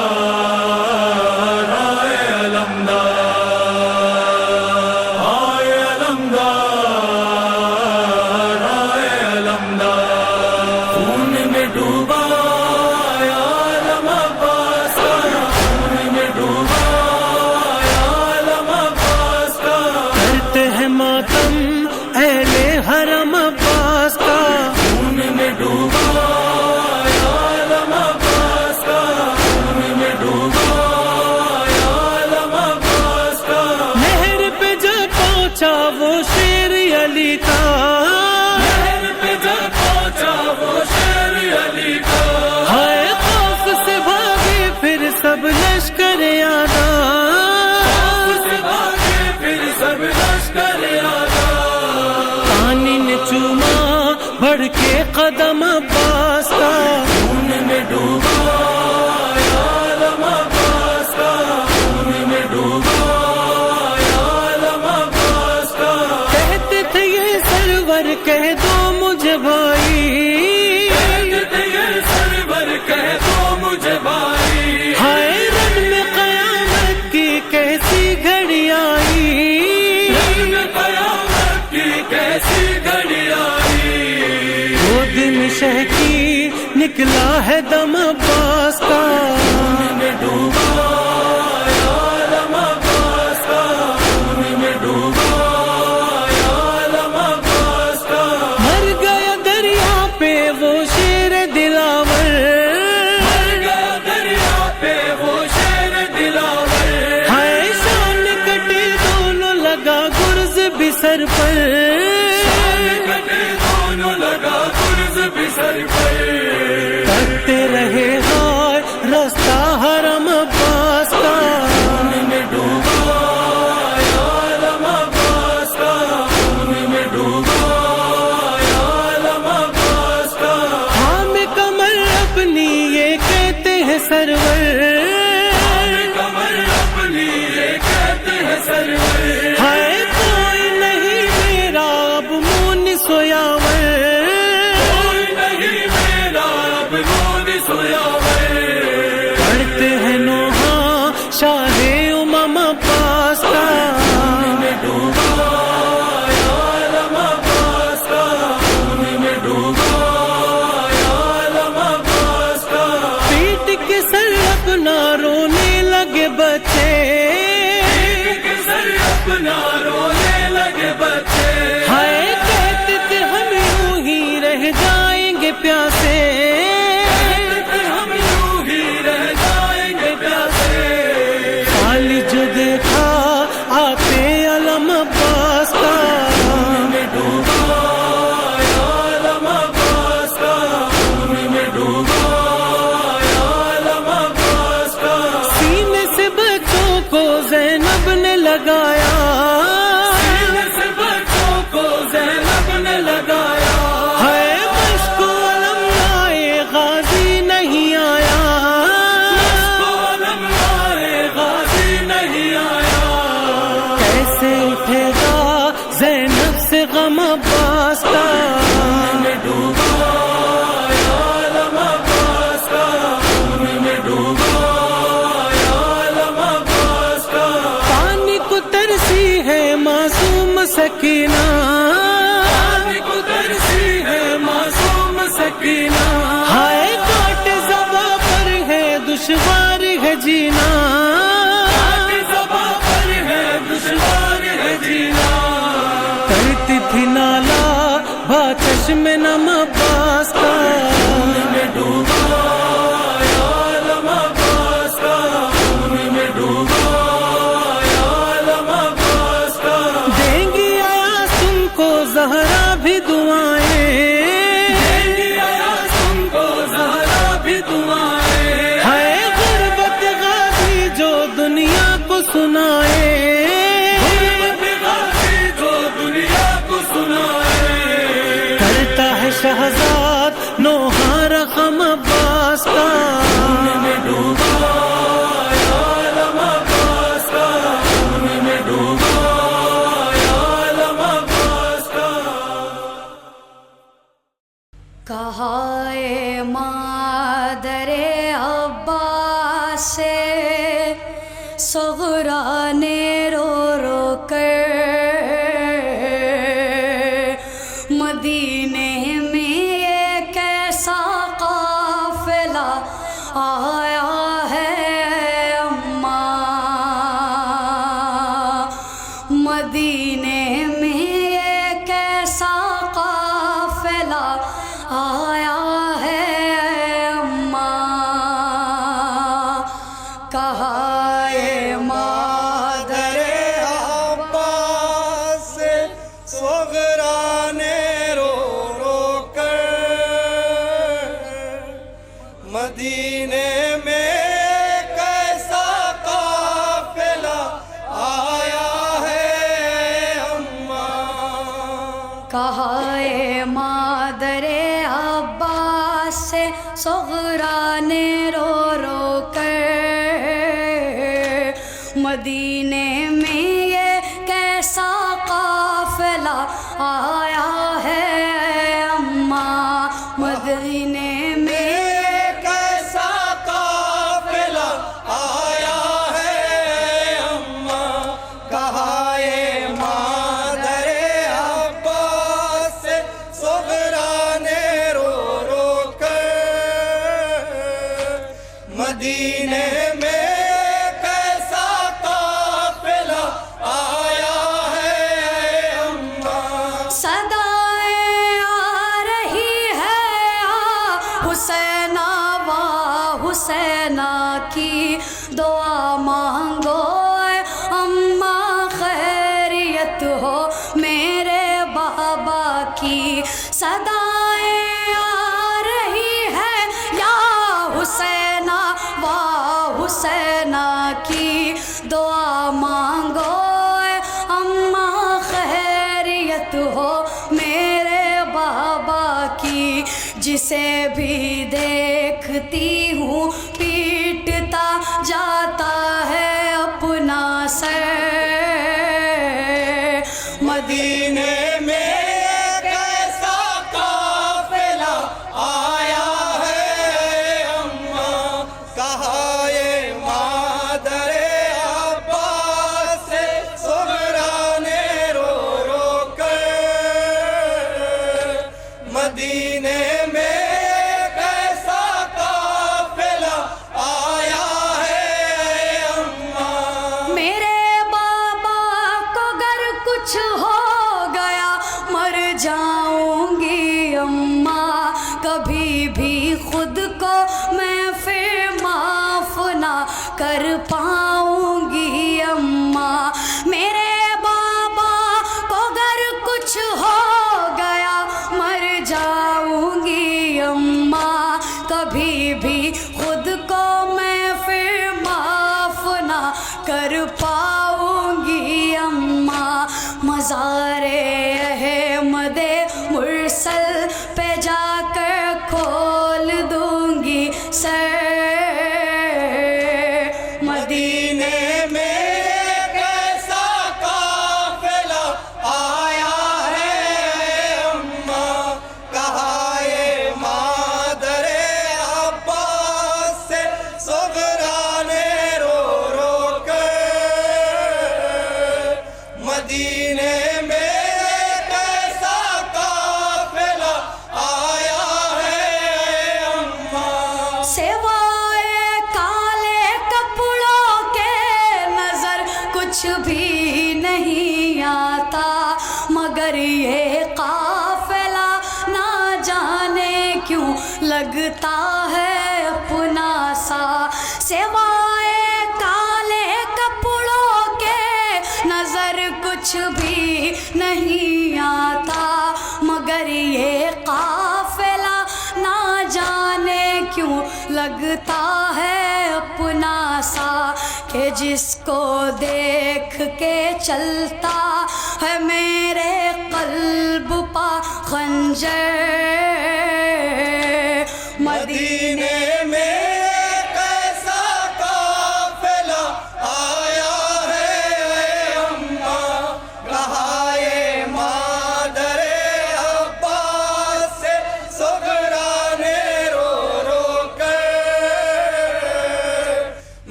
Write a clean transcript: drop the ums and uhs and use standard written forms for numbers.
علمدار آئے علمدار آئے علمدار آئے علمدار خون میں ڈوبا یا علم عباس کا خون میں ڈوبا یا علم عباس کا کرتے ہیں ماتم اہل حرم عباس کا خون میں ڈوبا یا علم عباس کا خون میں ڈوبا یا علم عباس کا نہر پہ جا پہنچا وہ شیر علی کا نہر پہ جب پہنچا وہ شیر علی کا ہائے خوف سے بھاگے پھر سب لشکر آدھا خوف سے بھاگے پھر سب لشکر آیا پانی نے چوما بڑھ کے قدم عباس کا خون میں ڈوبا یا علم عباس کا خون میں ڈوبا یا علم عباس کا کہتے تھے یہ سرور کہہ دو مجھے بھائی کہتے تھے یہ سرور کہہ دو مجھے بھائی ہائے رن میں قیامت کی کیسی گھڑی آئی رنگ قیامت کی کیسی گھڑی آئی وہ دن شہ کی نکلا ہے دم عباس کا خون میں ڈوبا یا علم عباس کا خون میں ڈوبا یا علم عباس کا مر گیا دریا پہ وہ شیر دلاور مر گیا دریا پہ وہ شیر دلاور ہائے شان کٹے دونوں لگا گرز بھی سر پر شان کٹے دونوں لگا گرز بھی سر پر کرتے رہے ہائے رستہ حرم عباس کا خون میں ڈوبا یا علم عباس کا خون میں ڈوبا یا علم عباس کا حام کمر اپنی یہ کہتے ہیں سرور کمر اپنی یہ کہتے ہیں سرور ہائے کوئی نہیں میرا اب مونس و یاور کوئی نہیں میرا اب مونس و یاور پڑھتے ہیں نوحہ شاہ امم عباس کا خون میں ڈوبا یا علم عباس کا خون میں ڈوبا یا علم عباس کا پیٹ کے سر اپنا رونے لگے بچے کے سر اپنا رونے لگے بچے ہائے کہتے تھے ہم یوں ہی رہ جائیں گے پیاسے ہم یوں ہی رہ جائیں گے پیاسے خالی جو دیکھا آتے علم عباس کا خون میں ڈوبا یا علم عباس کا خون میں ڈوبا یا علم عباس کا سینے سے بچوں کو زینب نے لگایا سینے سے بچوں کو زینب نے لگایا ہائے مشک و علم لائے غازی نہیں آیا کو علم لائے غازی نہیں آیا کیسے اٹھے گا زینب سے غم عباس کا خون میں ڈوبا یا علم عباس کا خون میں ڈوبا یا علم عباس کا پانی کو ترسی آیا ہے اماں، مدینے میں یہ کیسا قافلہ آیا ہے اماں، کہا اے مادر عباس صغرا نے رو رو کر مدینے میں کیسا قافلہ آیا ہے اماں، کہا اے مادر عباس سے صغرا نے رو رو کر مدینے میں یہ کیسا قافلہ آیا ہے اماں، مدینے میں کیسا قافلہ آیا ہے اماں، کہا اے مادر عباس صغرا نے رو رو کر مدینے میں کیسا قافلہ آیا ہے اماں، صدائیں آ رہی ہے حسینہ وا حسینہ کی دعا مانگو اے اماں، خیریت ہو میرے بابا کی، صدائیں آ رہی ہے یا حسینہ وا حسینہ کی دعا مانگو اے اماں، خیریت ہو میرے بابا کی، جسے بھی دیکھتی ہوں پیٹتا جاتا ہے اپنا سر، مدینے میں کیسا قافلہ آیا ہے اماں، کہا اے مادر عباس صغرا نے رو رو کر مدینے میں کیسا قافلہ آیا ہے اماں، میرے بابا کو گر کچھ ہو گیا مر جاؤں گی اماں، کبھی بھی خود کو میں پھر معاف نہ کر پاؤں گی اماں، میرے بابا کو گر کچھ ہو گیا مر جاؤں گی اماں، کبھی بھی خود کو میں پھر معاف نہ کر پاؤں گی اماں، مزار احمد مرسل پہ جا کر کھول دوں گی سر، مدینے میں کیسا قافلہ آیا ہے اماں، کہا اے مادر عباس صغرا نے رو رو کر مدینے میں کیسا قافلہ آیا ہے اماں، سوائے کالے کپڑوں کے نظر کچھ بھی نہیں آتا، مگر یہ قافلہ نہ جانے کیوں لگتا ہے اپنا سا، سوائے کالے کپڑوں کے نظر کچھ بھی نہیں آتا، مگر یہ قافلہ نہ جانے کیوں لگتا ہے اپنا سا، کہ جس کو دیکھ کے چلتا ہے میرے قلب پا خنجر،